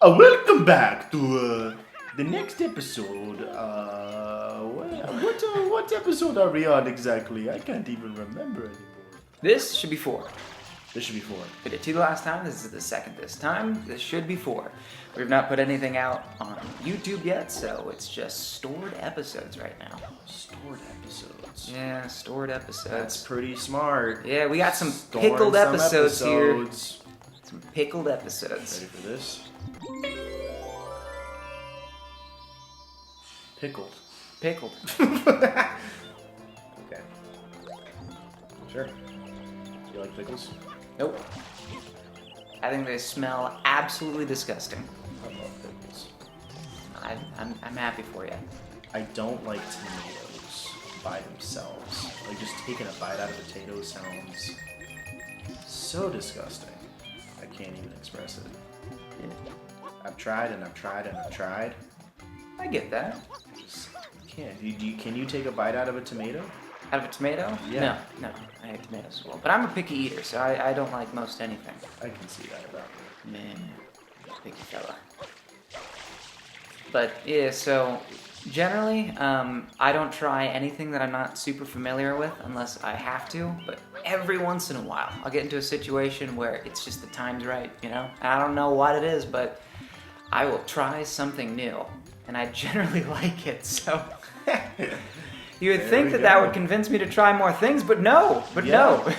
Welcome back to the next episode. What episode are we on exactly? I can't even remember anymore. This should be 4. This should be 4. We did 2 last time. This is the second this time. This should be 4. We've not put anything out on YouTube yet, so it's just stored episodes right now. Stored episodes. Yeah, stored episodes. That's pretty smart. Yeah, we got some Storing pickled some episodes here. episodes. Some pickled episodes. Ready for this? Pickled. Pickled. Okay. Sure. You like pickles? Nope. I think they smell absolutely disgusting. I love pickles. I'm happy for you. I don't like tomatoes by themselves. Like just taking a bite out of a potato sounds so disgusting. I can't even express it. I've tried and I've tried and I've tried. I get that. Just can't. Can you take a bite out of a tomato? Out of a tomato? Yeah. No. I hate tomatoes as well. But I'm a picky eater, so I don't like most anything. I can see that about me. Man, picky fella. But yeah, so generally, I don't try anything that I'm not super familiar with unless I have to. But every once in a while, I'll get into a situation where it's just the time's right, you know? And I don't know what it is, but I will try something new. And I generally like it, so... You would think that would convince me to try more things, but no. No.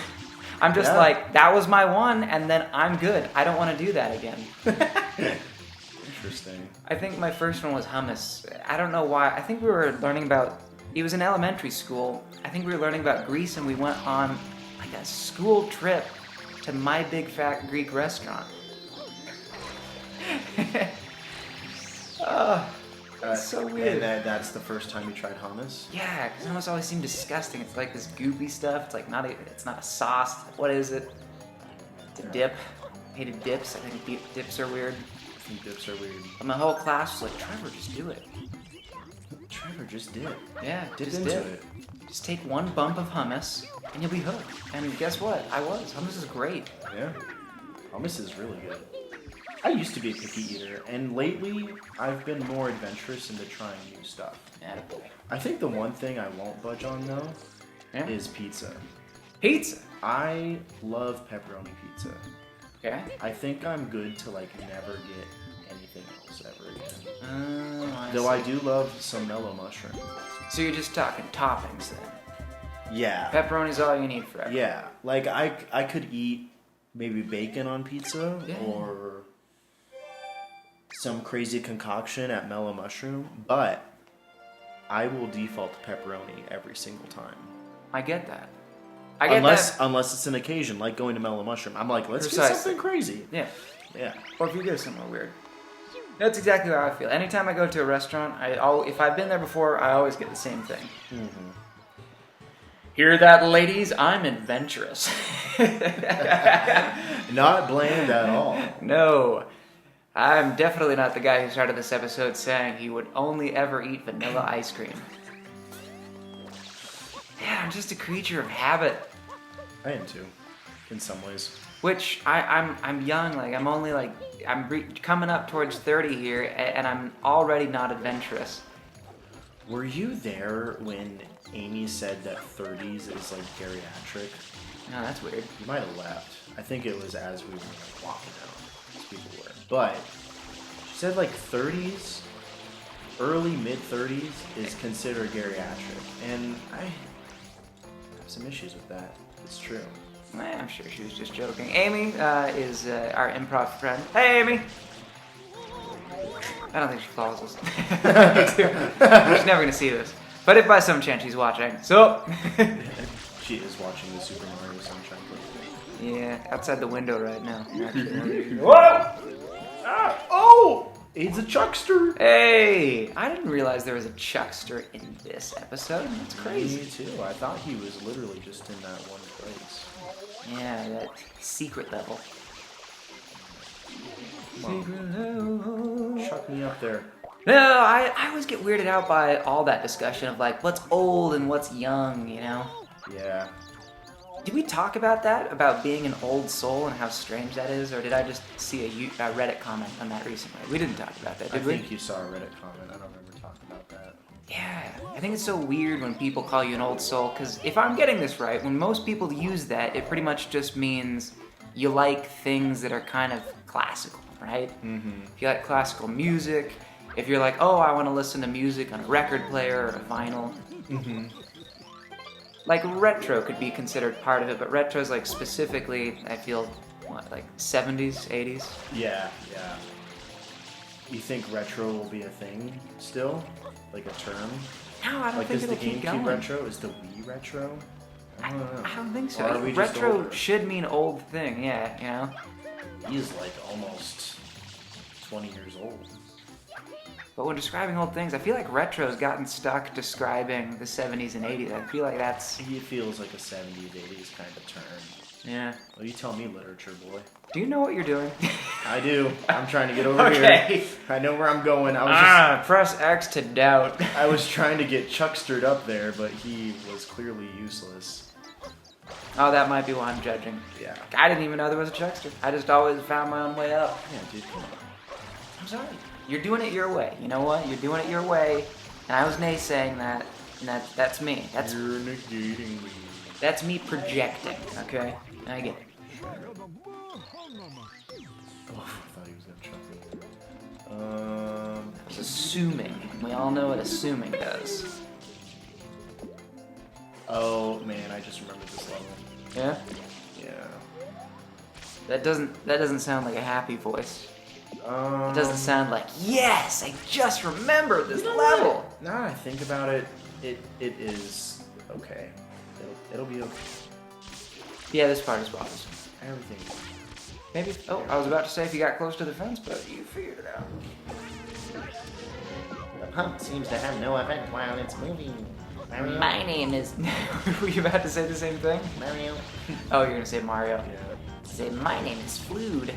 I'm just like, that was my one, and then I'm good. I don't want to do that again. Interesting. I think my first one was hummus. I don't know why. I think we were learning about, it was in elementary school. I think we were learning about Greece, and we went on like a school trip to My Big Fat Greek Restaurant. It's so weird. And that's the first time you tried hummus? Yeah, because hummus always seemed disgusting. It's like this goopy stuff. It's like it's not a sauce. What is it? It's a dip. I hated dips. I think dips are weird. I think dips are weird. And my whole class was like, Trevor, just do it. Trevor, just dip. Yeah, Dip just into dip. it. Just take one bump of hummus, and you'll be hooked. And guess what? I was. Hummus is great. Yeah. Hummus is really good. I used to be a picky eater, and lately I've been more adventurous into trying new stuff. Attaboy. I think the one thing I won't budge on though Yeah. is pizza. Pizza. I love pepperoni pizza. Okay. I think I'm good to like never get anything else ever again. I Though see. I do love some mellow mushroom. So you're just talking toppings then. Yeah. Pepperoni's all you need forever. Yeah. Like I could eat maybe bacon on pizza Yeah. or some crazy concoction at mellow mushroom, but I will default to pepperoni every single time. I get that. I get that. Unless it's an occasion, like going to mellow mushroom. I'm like, let's Precisely. get something crazy. Yeah. Yeah. Or if you go somewhere weird. That's exactly how I feel. Anytime I go to a restaurant, if I've been there before, I always get the same thing. Mm-hmm. Hear that, ladies? I'm adventurous. Not bland at all. No. I'm definitely not the guy who started this episode saying he would only ever eat vanilla ice cream. Yeah, I'm just a creature of habit. I am too, in some ways. Which I'm young, like I'm only like coming up towards 30 here, and I'm already not adventurous. Were you there when Amy said that 30s is like geriatric? No, that's weird. You might have left. I think it was as we were like, walking out. As people were. But she said like 30s, early mid 30s is considered geriatric, and I have some issues with that. It's true. I'm sure she was just joking. Amy is our improv friend. Hey, Amy. I don't think she follows us. She's never gonna see this. But if by some chance she's watching, so. She is watching the Super Mario Sunshine clip. Yeah, outside the window right now. Actually. Whoa! Ah, oh! He's a chuckster. Hey! I didn't realize there was a chuckster in this episode. That's crazy. Me too. I thought he was literally just in that one place. Yeah, that secret level. Secret level. Chuck me up there. No, I always get weirded out by all that discussion of like what's old and what's young, you know? Yeah. Did we talk about that? About being an old soul and how strange that is? Or did I just see a Reddit comment on that recently? We didn't talk about that, did we? I think you saw a Reddit comment. I don't remember talking about that. Yeah, I think it's so weird when people call you an old soul, because if I'm getting this right, when most people use that, it pretty much just means you like things that are kind of classical, right? Mm-hmm. If you like classical music, if you're like, oh, I want to listen to music on a record player or a vinyl. Mm-hmm. Like retro could be considered part of it, but retro's like specifically, I feel, what, like 70s, 80s? Yeah. You think retro will be a thing still? Like a term? No, I don't Like, think is the it'll keep GameCube going. retro? Is the Wii retro? I don't know. I don't think so. Or are we just Retro older? should mean old thing, yeah, you know? He's like almost 20 years old. But when describing old things, I feel like retro's gotten stuck describing the 70s and 80s. I feel like that's... He feels like a 70s, 80s kind of term. Yeah. Well, you tell me, literature boy. Do you know what you're doing? I do. I'm trying to get over Okay. here. I know where I'm going. I was Press X to doubt. I was trying to get Chuckstered up there, but he was clearly useless. Oh, that might be why I'm judging. Yeah. I didn't even know there was a Chuckster. I just always found my own way up. Yeah, dude, come on. I'm sorry. You're doing it your way. You know what? You're doing it your way. And I was naysaying that. And that's me. That's You're negating me. That's me projecting, okay? I get it. Oh, I thought he was gonna chuck it. I was assuming. We all know what assuming does. Oh man, I just remembered this level. Yeah? Yeah. That doesn't sound like a happy voice. It It doesn't sound like, yes, I just remembered this level. Now that I think about it, it is okay. It'll be okay. Yeah, this part is bothersome. Everything. Maybe. Oh, I was about to say if you got close to the fence, but you figured it out. The pump seems to have no effect while it's moving. Mario? My name is. Were you about to say the same thing? Mario? Oh, you're gonna say Mario. Yeah. Say my name is Flood.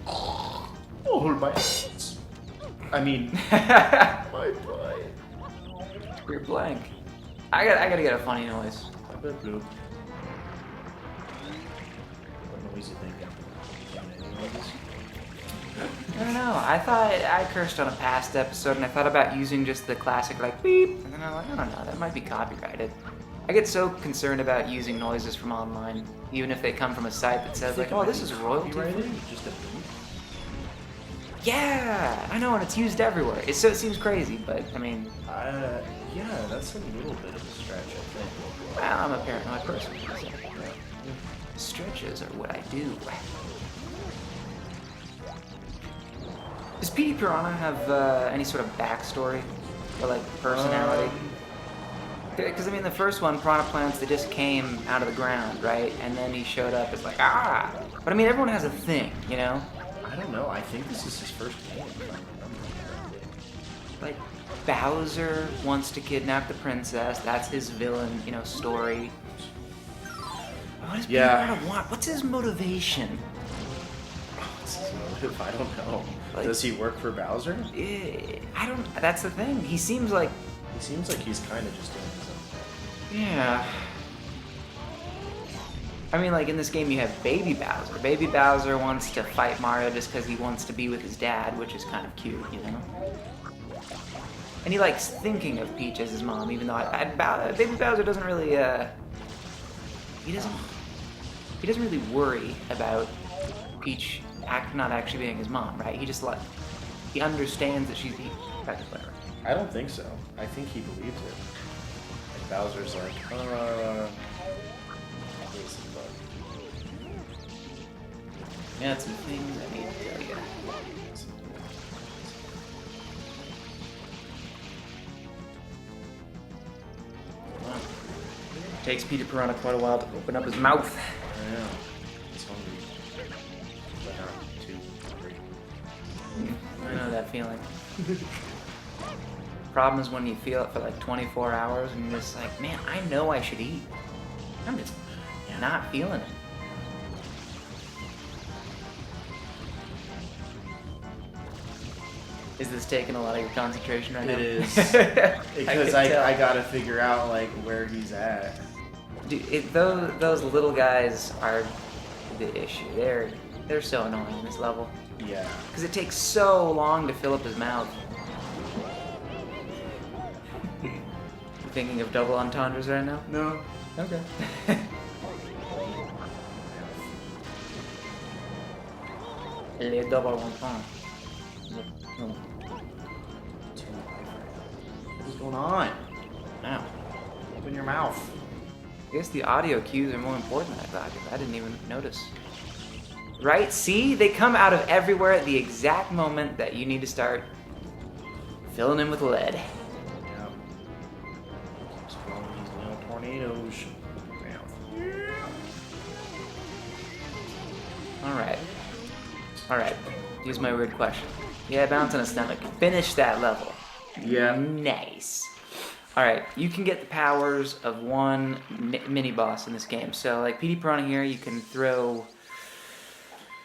Oh, hold my hands. I mean, my boy. You're blank. I gotta get a funny noise. I bet blue. What noise you thinking? Any noises? I don't know. I thought I cursed on a past episode, and I thought about using just the classic like beep, and then I'm like, I don't know, that might be copyrighted. I get so concerned about using noises from online, even if they come from a site that says like, oh, this is royalty free. Just a beat. Yeah, I know, and it's used everywhere. It seems crazy, but I mean, Yeah, that's a little bit of a stretch, I think. well, I'm a paranoid person. So. Stretches are what I do. Does Petey Piranha have any sort of backstory or like personality? Because I mean, the first one, Piranha Plants, they just came out of the ground, right? And then he showed up as like, ah! But I mean, everyone has a thing, you know? I don't know. I think this is his first game. If I remember correctly. Like, Bowser wants to kidnap the princess. That's his villain, you know, story. What does Petey Piranha want? What's his motivation? What's his motive? I don't know. Like- Does he work for Bowser? I don't. That's the thing. He seems like. He seems like he's kind of just doing his own thing. Yeah. I mean, like in this game, you have Baby Bowser. Baby Bowser wants to fight Mario just because he wants to be with his dad, which is kind of cute, you know. And he likes thinking of Peach as his mom, even though Baby Bowser doesn't really. He doesn't really worry about Peach not actually being his mom, right? He just he understands that she's evil. That's whatever. I don't think so. I think he believes it. And Bowser's like, listen, bud. Yeah, some things I need to tell you. Wow. Takes Peter Piranha quite a while to open up his mouth. I know. He's hungry. But not too hungry. I know that feeling. Problem is when you feel it for like 24 hours and you're just like, man, I know I should eat. I'm just not feeling it. Is this taking a lot of your concentration right now? It is. I Because can tell. I gotta figure out like where he's at. those little guys are the issue. They're so annoying in this level. Yeah. Because it takes so long to fill up his mouth. You thinking of double entendres right now? No. Okay. Les double entendres. What's going on? Wow. Open your mouth. I guess the audio cues are more important than I thought, because I didn't even notice. Right? See? They come out of everywhere at the exact moment that you need to start filling in with lead. Yep. Just blowing these little tornadoes. Alright. Use my weird question. Yeah, bounce on a stomach. Finish that level. Yeah. Nice. Alright, you can get the powers of one mini-boss in this game. So, like PD Piranha here, you can throw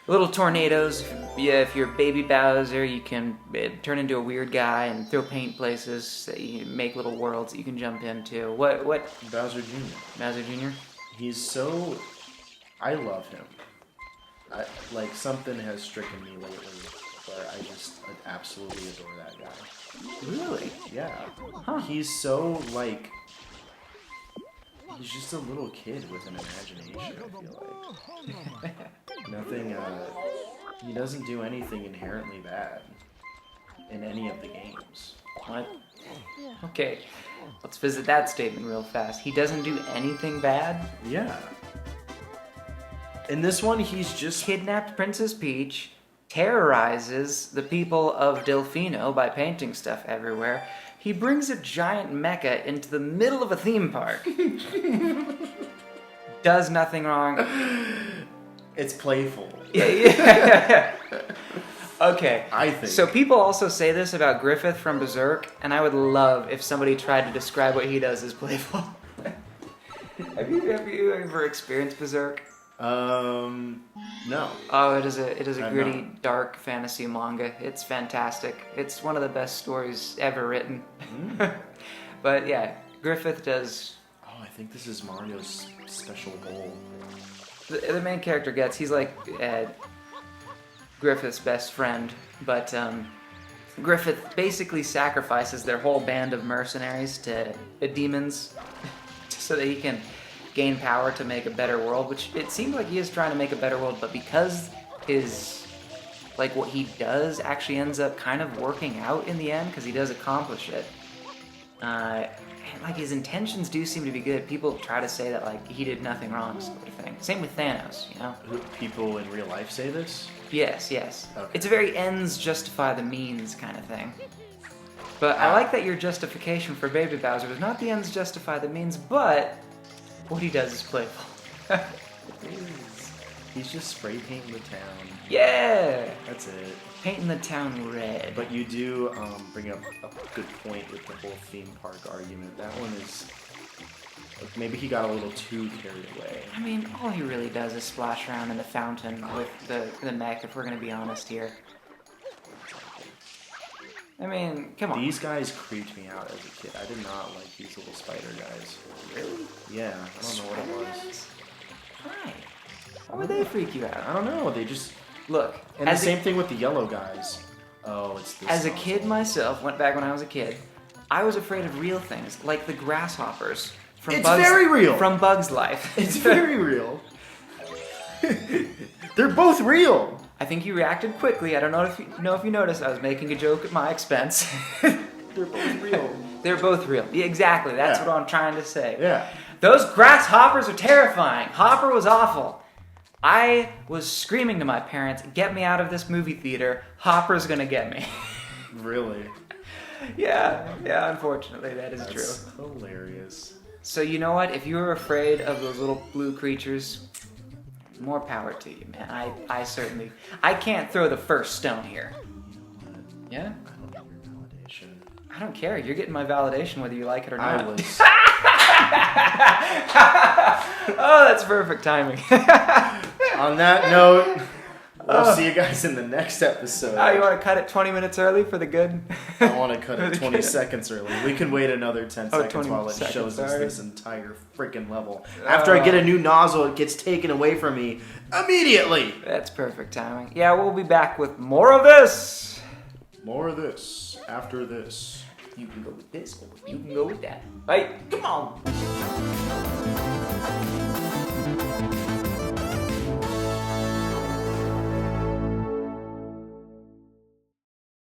little tornadoes. Yeah, if you're Baby Bowser, you can turn into a weird guy and throw paint places. You make little worlds that you can jump into. What? Bowser Jr. Bowser Jr.? He's so... I love him. Something has stricken me lately where I just absolutely adore that guy. Really? Yeah. Huh. He's so, he's just a little kid with an imagination, I feel like. Nothing, he doesn't do anything inherently bad in any of the games. What? Okay, let's visit that statement real fast. He doesn't do anything bad? Yeah. In this one, he's just... Kidnapped Princess Peach, terrorizes the people of Delfino by painting stuff everywhere. He brings a giant mecha into the middle of a theme park. Does nothing wrong. It's playful. Yeah. Okay. I think. So people also say this about Griffith from Berserk, and I would love if somebody tried to describe what he does as playful. Have you ever experienced Berserk? No. Oh, it is a I'm gritty, not. dark fantasy manga. It's fantastic. It's one of the best stories ever written. But yeah, Griffith does... Oh, I think this is Mario's special bowl. The main character he's like Griffith's best friend, but Griffith basically sacrifices their whole band of mercenaries to demons so that he can gain power to make a better world, which it seems like he is trying to make a better world, but because what he does actually ends up kind of working out in the end, because he does accomplish it, and his intentions do seem to be good. People try to say that he did nothing wrong, sort of thing. Same with Thanos, you know? People in real life say this? Yes. Okay. It's a very ends justify the means kind of thing. But I like that your justification for Baby Bowser was not the ends justify the means, but what he does is playful. He's just spray painting the town. Yeah! That's it. Painting the town red. But you do bring up a good point with the whole theme park argument. That one is... maybe he got a little too carried away. I mean, all he really does is splash around in the fountain with the mech, if we're going to be honest here. I mean, come on. These guys creeped me out as a kid. I did not like these little spider guys. Really? Yeah, I don't know what it was. Why? Why would they freak you out? I don't know. They just... Look, And the same thing with the yellow guys. Oh, it's this. As a kid myself, went back when I was a kid, I was afraid of real things, like the grasshoppers from It's very real. From Bug's Life. It's very real. They're both real. I think you reacted quickly. I don't know if you noticed. I was making a joke at my expense. They're both real. They're both real. Yeah, exactly. That's Yeah. what I'm trying to say. Yeah. Those grasshoppers are terrifying. Hopper was awful. I was screaming to my parents, "Get me out of this movie theater. Hopper's gonna get me." Really? Yeah. Unfortunately, that is That's true. hilarious. So you know what? If you were afraid of those little blue creatures, more power to you, man. I can't throw the first stone here. Yeah? I don't know your validation. I don't care. You're getting my validation whether you like it or not. I was. Oh, that's perfect timing. On that note, We'll see you guys in the next episode. Oh, you want to cut it 20 minutes early for the good? I want to cut it 20 seconds early. We can wait another 10 seconds while it shows us sorry. this entire freaking level. After I get a new nozzle, it gets taken away from me immediately. That's perfect timing. Yeah, we'll be back with more of this. More of this after this. You can go with this, or you can go with that. Hey, come on.